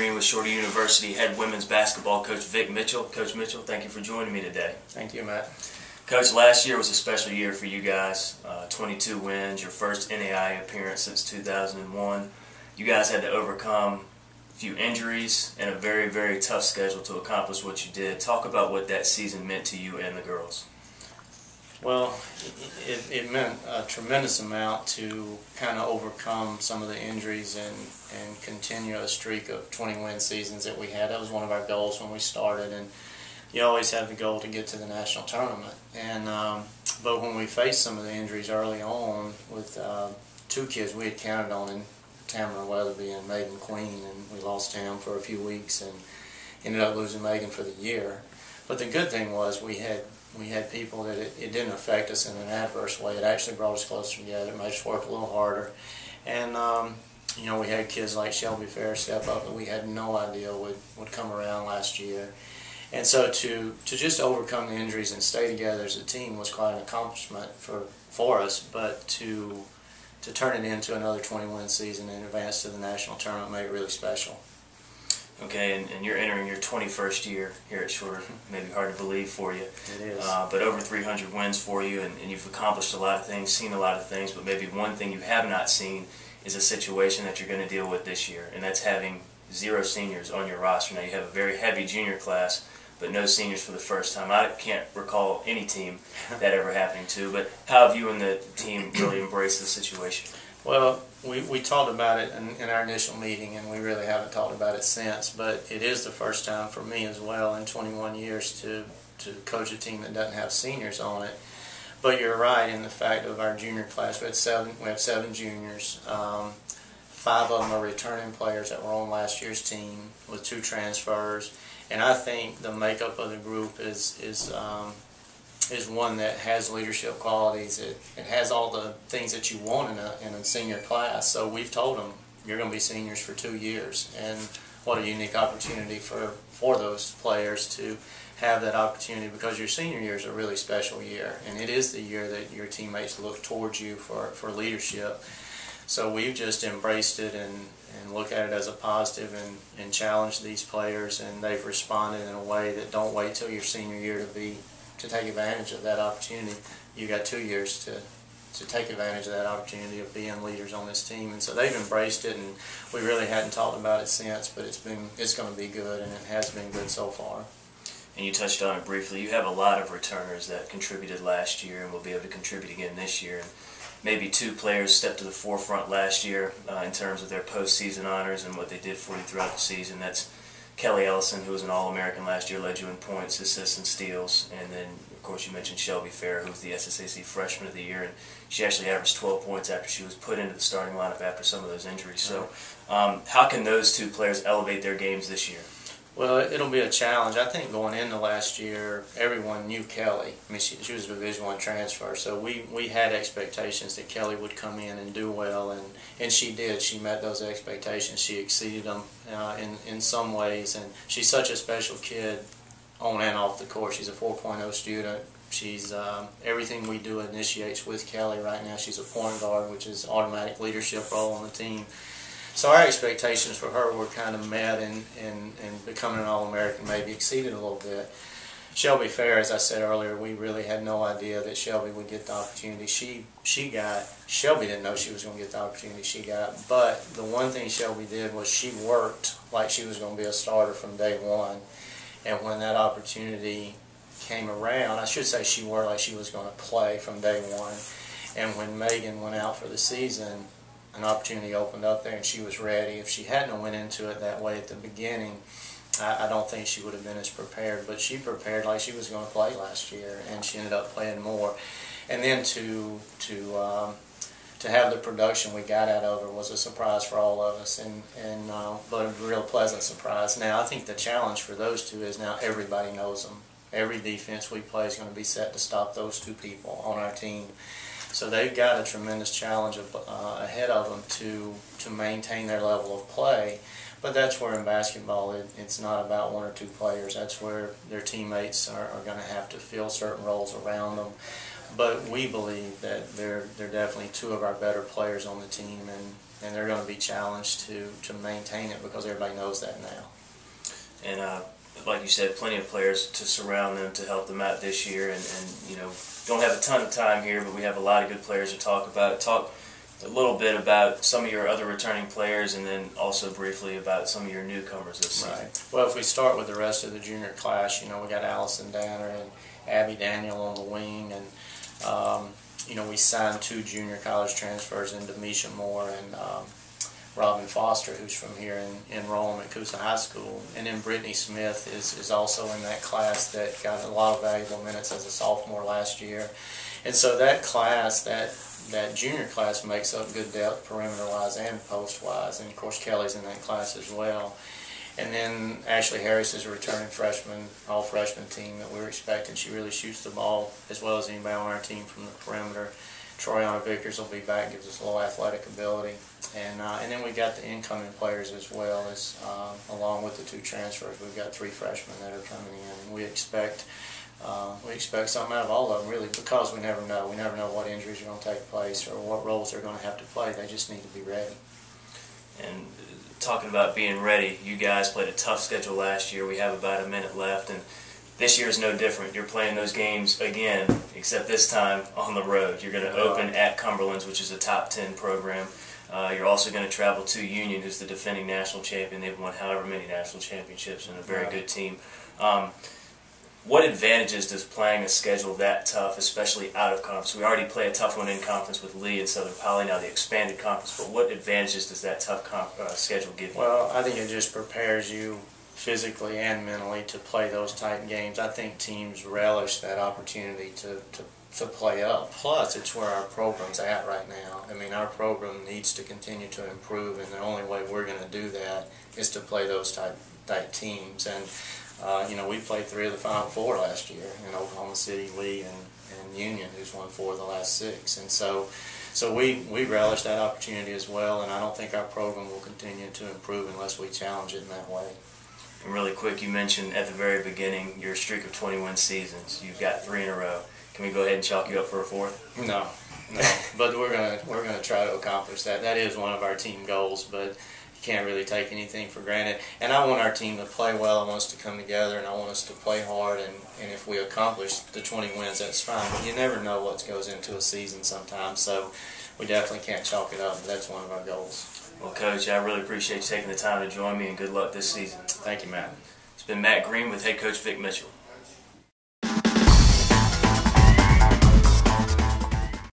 screen with Shorty University head women's basketball coach Vic Mitchell. Coach Mitchell, thank you for joining me today. Thank you, Matt. Coach, last year was a special year for you guys. 22 wins, your first NAIA appearance since 2001. You guys had to overcome a few injuries and a very, very tough schedule to accomplish what you did. Talk about what that season meant to you and the girls. Well, it meant a tremendous amount to kind of overcome some of the injuries and continue a streak of 20-win seasons that we had. That was one of our goals when we started, and you always have the goal to get to the national tournament. And but when we faced some of the injuries early on with two kids we had counted on, in Tamara Weatherby and Megan Queen, and we lost Tam for a few weeks and ended up losing Megan for the year. But the good thing was we had people that it didn't affect us in an adverse way. It actually brought us closer together. It made us work a little harder. And, you know, we had kids like Shelby Fair step up that we had no idea would come around last year. And so to just overcome the injuries and stay together as a team was quite an accomplishment for us. But to turn it into another 20-win season and advance to the national tournament made it really special. Okay, and you're entering your 21st year here at Shorter. Maybe hard to believe for you. It is. But over 300 wins for you, and you've accomplished a lot of things, seen a lot of things, but maybe one thing you have not seen is a situation that you're going to deal with this year, and that's having 0 seniors on your roster. Now, you have a very heavy junior class, but no seniors for the first time. I can't recall any team that ever happening to, but how have you and the team really embraced the situation? Well, we talked about it in our initial meeting, and we really haven't talked about it since, but it is the first time for me as well in 21 years to coach a team that doesn't have seniors on it. But you're right in the fact of our junior class. We have seven juniors. 5 of them are returning players that were on last year's team with 2 transfers. And I think the makeup of the group is one that has leadership qualities. It has all the things that you want in a senior class. So we've told them, you're going to be seniors for 2 years. And what a unique opportunity for those players to have that opportunity, because your senior year is a really special year. And it is the year that your teammates look towards you for leadership. So we've just embraced it and look at it as a positive and challenge these players. And they've responded in a way that don't wait till your senior year to take advantage of that opportunity. You got 2 years to take advantage of that opportunity of being leaders on this team, and so they've embraced it. And we really hadn't talked about it since, but it's going to be good, and it has been good so far. And you touched on it briefly. You have a lot of returners that contributed last year and will be able to contribute again this year. And maybe 2 players stepped to the forefront last year in terms of their postseason honors and what they did for you throughout the season. That's Kelly Ellison, who was an All-American last year, led you in points, assists, and steals. And then, of course, you mentioned Shelby Fair, who was the SSAC Freshman of the Year, and she actually averaged 12 points after she was put into the starting lineup after some of those injuries. So how can those 2 players elevate their games this year? Well, it'll be a challenge. I think going into last year, everyone knew Kelly. I mean, she was a Division I transfer, so we had expectations that Kelly would come in and do well, and she did. She met those expectations. She exceeded them in some ways, and she's such a special kid on and off the court. She's a 4.0 student. She's everything we do initiates with Kelly right now. She's a point guard, which is automatic leadership role on the team. So our expectations for her were kind of met, and becoming an All-American maybe exceeded a little bit. Shelby Fair, as I said earlier, we really had no idea that Shelby would get the opportunity Shelby didn't know she was going to get the opportunity she got, but the one thing Shelby did was she worked like she was going to be a starter from day one. And when that opportunity came around, I should say she worked like she was going to play from day one. And when Megan went out for the season, an opportunity opened up there and she was ready. If she hadn't went into it that way at the beginning, I don't think she would have been as prepared. But she prepared like she was going to play last year, and she ended up playing more. And then to have the production we got out of her was a surprise for all of us, but a real pleasant surprise. Now I think the challenge for those 2 is now everybody knows them. Every defense we play is going to be set to stop those 2 people on our team. So they've got a tremendous challenge ahead of them to maintain their level of play. But that's where in basketball it's not about 1 or 2 players. That's where their teammates are going to have to fill certain roles around them. But we believe that they're definitely two of our better players on the team, and they're going to be challenged to maintain it because everybody knows that now. And like you said, plenty of players to surround them to help them out this year. And you know, don't have a ton of time here, but we have a lot of good players to talk about. Talk a little bit about some of your other returning players, and then also briefly about some of your newcomers this season. Right. Well, if we start with the rest of the junior class, you know, we got Allison Danner and Abby Daniel on the wing, and you know, we signed 2 junior college transfers in Demisha Moore and Robin Foster, who's from here in Rome at Coosa High School. And then Brittany Smith is also in that class that got a lot of valuable minutes as a sophomore last year. And so that class, that junior class makes up good depth perimeter-wise and post-wise. And, of course, Kelly's in that class as well. And then Ashley Harris is a returning freshman, all-freshman team that we're expecting. She really shoots the ball as well as anybody on our team from the perimeter. Troyana Vickers will be back, gives us a little athletic ability. And then we got the incoming players as well, as along with the 2 transfers. We've got 3 freshmen that are coming in. And we expect something out of all of them, really, because we never know. We never know what injuries are going to take place or what roles they're going to have to play. They just need to be ready. And talking about being ready, you guys played a tough schedule last year. We have about a minute left, and this year is no different. You're playing those games again, except this time on the road. You're going to open at Cumberland's, which is a top 10 program. You're also going to travel to Union, who's the defending national champion. They've won however many national championships and a very good team. What advantages does playing a schedule that tough, especially out of conference? We already play a tough one in conference with Lee and Southern Poly, now the expanded conference, but what advantages does that tough schedule give you? Well, I think it just prepares you physically and mentally to play those type games. I think teams relish that opportunity to play up. Plus, it's where our program's at right now. I mean, our program needs to continue to improve, and the only way we're going to do that is to play those type teams. And you know, we played 3 of the Final 4 last year in Oklahoma City, Lee, and Union, who's won 4 of the last 6. And so we relish that opportunity as well, and I don't think our program will continue to improve unless we challenge it in that way. And really quick, you mentioned at the very beginning your streak of 21 seasons. You've got 3 in a row. Can we go ahead and chalk you up for a 4th? No, but we're gonna try to accomplish that. That is one of our team goals, but you can't really take anything for granted. And I want our team to play well. I want us to come together, and I want us to play hard. And if we accomplish the 20 wins, that's fine. But you never know what goes into a season sometimes, so we definitely can't chalk it up. But that's one of our goals. Well, Coach, I really appreciate you taking the time to join me, and good luck this season. Thank you, Matt. It's been Matt Green with head coach Vic Mitchell.